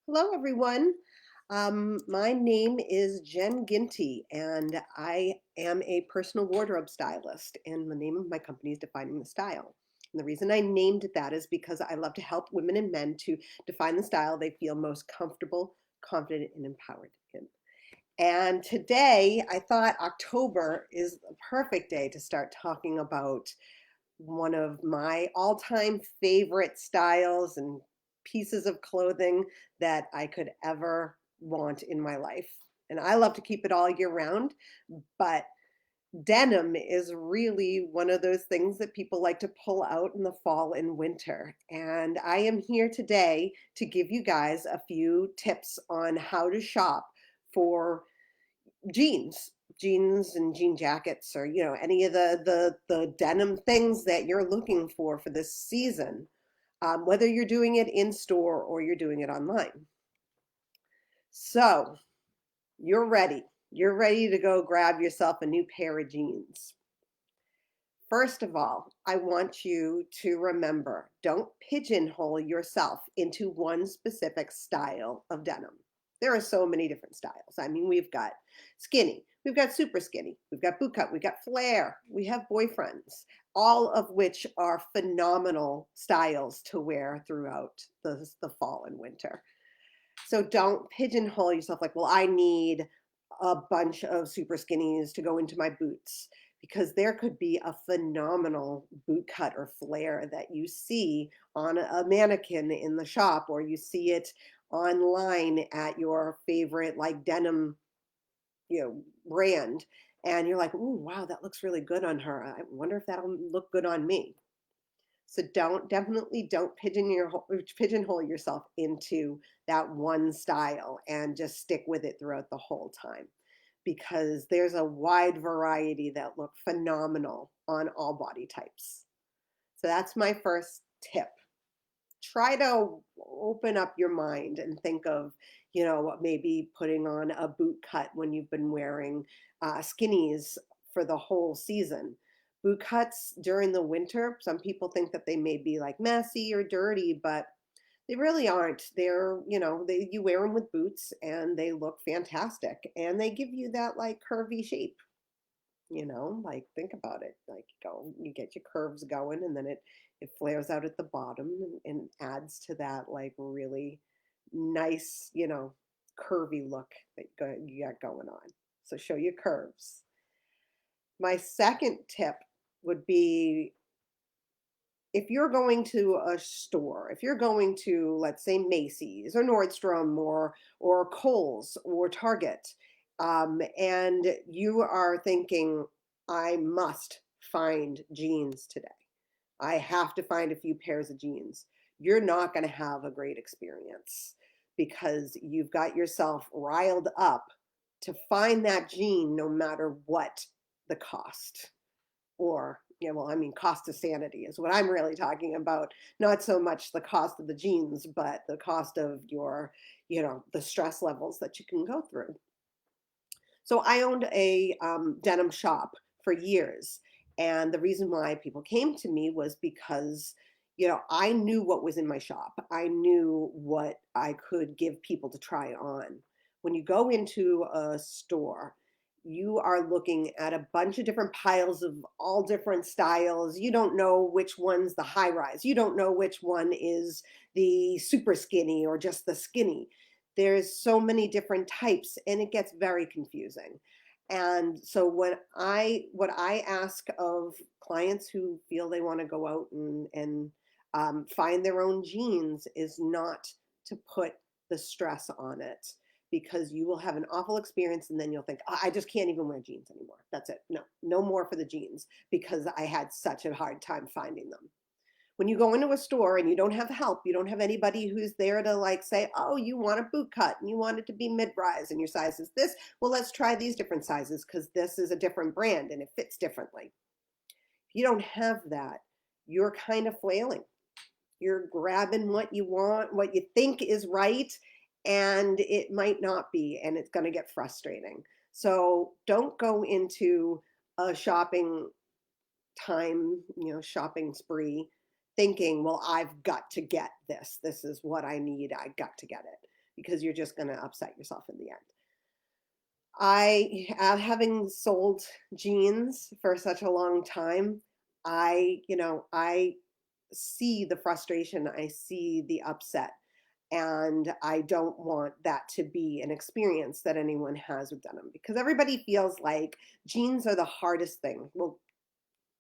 Hello, everyone. My name is Jen Ginty, and I am a personal wardrobe stylist. And the name of my company is Defining the Style. And the reason I named it that is because I love to help women and men to define the style they feel most comfortable, confident, and empowered in. And today, I thought October is a perfect day to start talking about one of my all-time favorite styles and pieces of clothing that I could ever want in my life. And I love to keep it all year round, but denim is really one of those things that people like to pull out in the fall and winter. And I am here today to give you guys a few tips on how to shop for jeans and jean jackets, or any of the denim things that you're looking for this season, whether you're doing it in store or you're doing it online. So you're ready to go grab yourself a new pair of jeans. First of all, I want you to remember, don't pigeonhole yourself into one specific style of denim. There are so many different styles. I mean, we've got skinny, we've got super skinny, we've got boot cut, we've got flare, we have boyfriends, all of which are phenomenal styles to wear throughout the fall and winter. So don't pigeonhole yourself like, well, I need a bunch of super skinnies to go into my boots, because there could be a phenomenal boot cut or flare that you see on a mannequin in the shop, or you see it online at your favorite like denim, brand. And you're like, ooh, wow, that looks really good on her. I wonder if that'll look good on me. So don't pigeonhole yourself into that one style and just stick with it throughout the whole time, because there's a wide variety that look phenomenal on all body types. So that's my first tip. Try to open up your mind and think of, maybe putting on a boot cut when you've been wearing skinnies for the whole season. Boot cuts during the winter, some people think that they may be like messy or dirty, but they really aren't. You wear them with boots and they look fantastic, and they give you that like curvy shape. Like, think about it. Like, you get your curves going, and then it flares out at the bottom, and adds to that like really nice, curvy look that you got going on. So show your curves. My second tip would be, if you're going to a store, if you're going to, let's say, Macy's or Nordstrom or Kohl's or Target, and you are thinking, I must find jeans today. I have to find a few pairs of jeans. You're not going to have a great experience, because you've got yourself riled up to find that jean no matter what the cost. Or, yeah, well, I mean, cost of sanity is what I'm really talking about. Not so much the cost of the jeans, but the cost of the stress levels that you can go through. So I owned a denim shop for years. And the reason why people came to me was because, I knew what was in my shop. I knew what I could give people to try on. When you go into a store, you are looking at a bunch of different piles of all different styles. You don't know which one's the high rise. You don't know which one is the super skinny or just the skinny. There's so many different types, and it gets very confusing. And so what I ask of clients who feel they want to go out and find their own jeans is not to put the stress on it, because you will have an awful experience, and then you'll think, "Oh, I just can't even wear jeans anymore. That's it. No, no more for the jeans, because I had such a hard time finding them." When you go into a store and you don't have help, you don't have anybody who's there to like say, oh, you want a boot cut and you want it to be mid-rise and your size is this. Well, let's try these different sizes because this is a different brand and it fits differently. If you don't have that, you're kind of flailing. You're grabbing what you want, what you think is right, and it might not be, and it's going to get frustrating. So don't go into a shopping spree thinking, well, I've got to get this. This is what I need. I got to get it. because you're just going to upset yourself in the end. Having sold jeans for such a long time, I see the frustration, I see the upset, and I don't want that to be an experience that anyone has with denim, because everybody feels like jeans are the hardest thing. Well,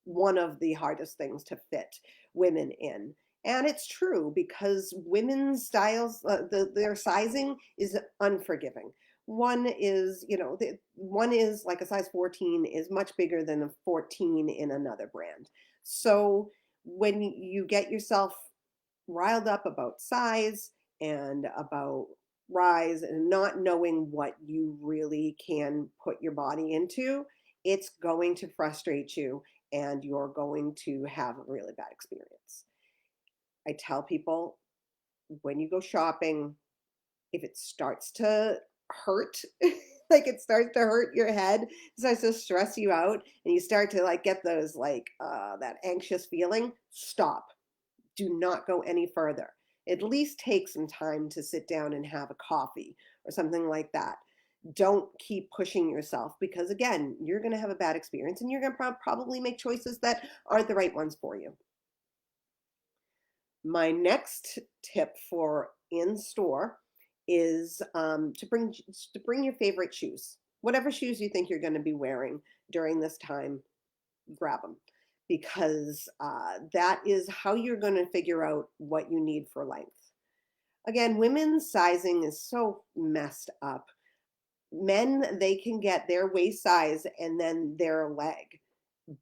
one of the hardest things to fit women in. And it's true, because women's styles, their sizing is unforgiving. One is like a size 14 is much bigger than a 14 in another brand. So when you get yourself riled up about size and about rise and not knowing what you really can put your body into, it's going to frustrate you and you're going to have a really bad experience. I tell people, when you go shopping, if it starts to hurt, like it starts to hurt your head, it starts to stress you out, and you start to like get those that anxious feeling, stop. Do not go any further. At least take some time to sit down and have a coffee or something like that. Don't keep pushing yourself, because again, you're going to have a bad experience and you're going to probably make choices that aren't the right ones for you. My next tip for in store is to bring your favorite shoes. Whatever shoes you think you're going to be wearing during this time, grab them, because that is how you're going to figure out what you need for length. Again, women's sizing is so messed up. Men, they can get their waist size and then their leg,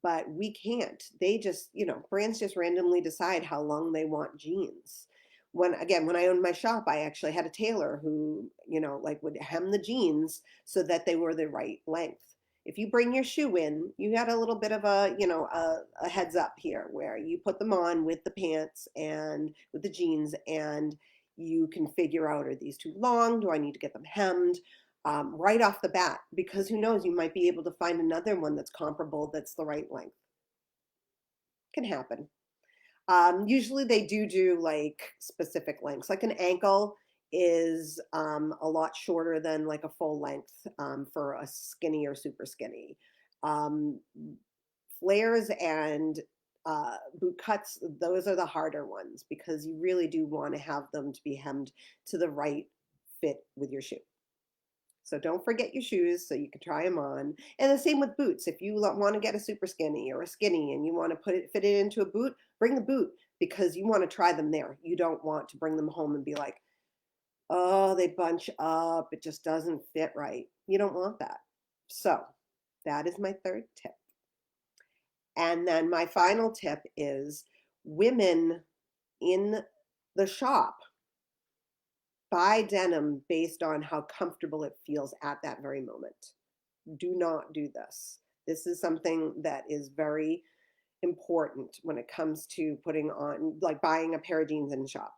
but we can't. They just, brands just randomly decide how long they want jeans. When I owned my shop, I actually had a tailor who, would hem the jeans so that they were the right length. If you bring your shoe in, you got a little bit of a heads up here, where you put them on with the pants and with the jeans, and you can figure out, are these too long? Do I need to get them hemmed? Right off the bat, because who knows, you might be able to find another one that's comparable, that's the right length. Can happen. Usually they do like specific lengths. Like an ankle is a lot shorter than like a full length for a skinny or super skinny. Um, Flares and boot cuts, those are the harder ones, because you really do want to have them to be hemmed to the right fit with your shoe. So don't forget your shoes so you can try them on. And the same with boots. If you want to get a super skinny or a skinny and you want to fit it into a boot, bring the boot, because you want to try them there. You don't want to bring them home and be like, oh, they bunch up. It just doesn't fit right. You don't want that. So that is my third tip. And then my final tip is, women in the shop buy denim based on how comfortable it feels at that very moment. Do not do this. This is something that is very important when it comes to putting on, like buying a pair of jeans in the shop.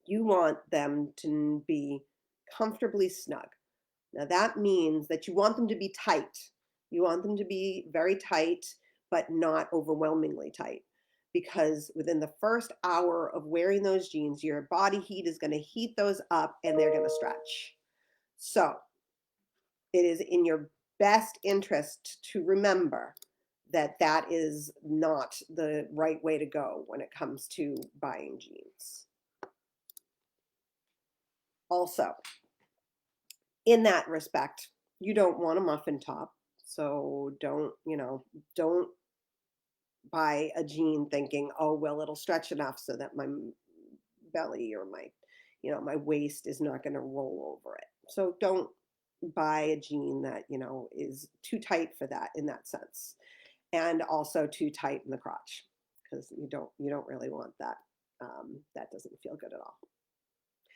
You want them to be comfortably snug. Now that means that you want them to be tight. You want them to be very tight, but not overwhelmingly tight. Because within the first hour of wearing those jeans, your body heat is going to heat those up and they're going to stretch. So it is in your best interest to remember that that is not the right way to go when it comes to buying jeans. Also, in that respect, you don't want a muffin top. So don't buy a jean thinking, oh, well, it'll stretch enough so that my belly or my waist is not going to roll over it. So don't buy a jean that, is too tight for that, in that sense. And also too tight in the crotch, because you don't really want that. That doesn't feel good at all.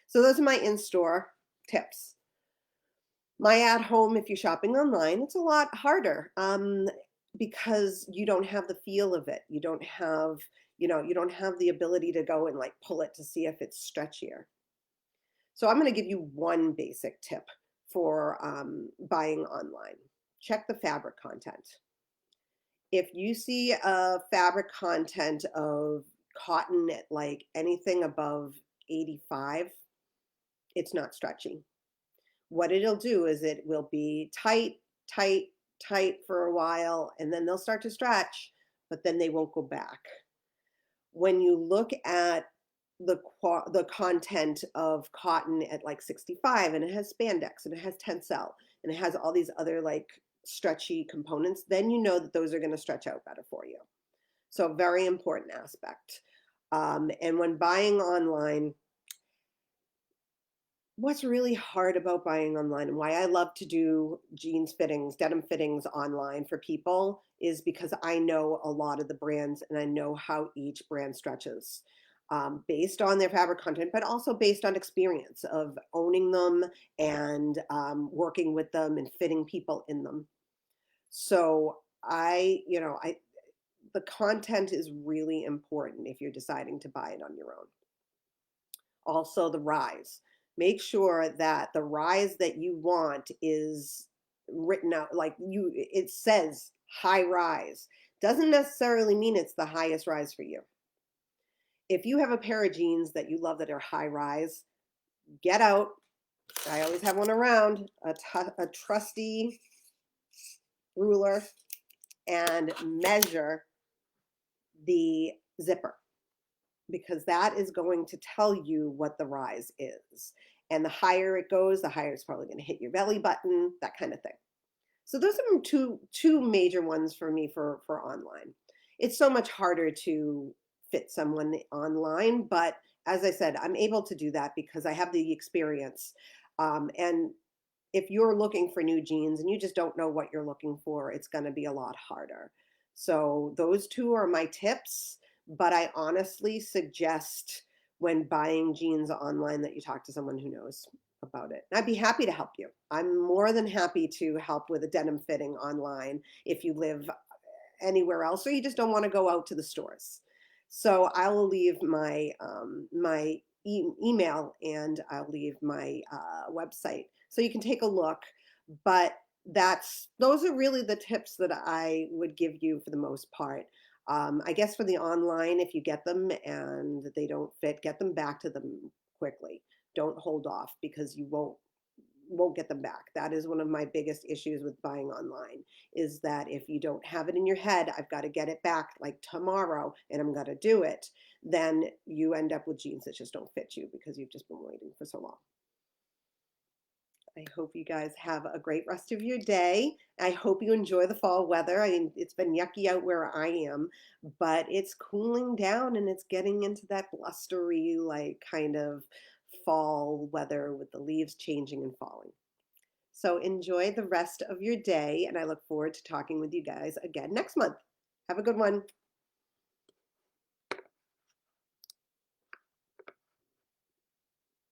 So those are my in-store tips. My at home, if you're shopping online, it's a lot harder because you don't have the feel of it. You don't have the ability to go and like pull it to see if it's stretchier. So I'm going to give you one basic tip for buying online. Check the fabric content. If you see a fabric content of cotton at like anything above 85, it's not stretchy. What it'll do is it will be tight, tight, tight for a while, and then they'll start to stretch, but then they won't go back. When you look at the content of cotton at like 65, and it has spandex and it has tencel and it has all these other like stretchy components, then you know that those are going to stretch out better for you. So very important aspect. And when buying online, what's really hard about buying online and why I love to do jeans fittings, denim fittings online for people is because I know a lot of the brands and I know how each brand stretches based on their fabric content, but also based on experience of owning them and working with them and fitting people in them. So the content is really important if you're deciding to buy it on your own. Also, the rise. Make sure that the rise that you want is written out like it says high rise. Doesn't necessarily mean it's the highest rise for you. If you have a pair of jeans that you love that are high rise, get out. I always have one around, a trusty ruler, and measure the zipper, because that is going to tell you what the rise is. And the higher it goes, the higher it's probably going to hit your belly button, that kind of thing. So those are two major ones for me for online. It's so much harder to fit someone online, but as I said, I'm able to do that because I have the experience. And if you're looking for new jeans and you just don't know what you're looking for, it's going to be a lot harder. So those two are my tips, but I honestly suggest when buying jeans online that you talk to someone who knows about it. And I'd be happy to help you. I'm more than happy to help with a denim fitting online if you live anywhere else or you just don't want to go out to the stores. So I will leave my email and I'll leave my website so you can take a look. But those are really the tips that I would give you for the most part. I guess for the online, if you get them and they don't fit, get them back to them quickly. Don't hold off because you won't get them back. That is one of my biggest issues with buying online, is that if you don't have it in your head, I've got to get it back like tomorrow and I'm going to do it, then you end up with jeans that just don't fit you because you've just been waiting for so long. I hope you guys have a great rest of your day. I hope you enjoy the fall weather. I mean, it's been yucky out where I am, but it's cooling down and it's getting into that blustery, like kind of fall weather with the leaves changing and falling. So enjoy the rest of your day, and I look forward to talking with you guys again next month. Have a good one.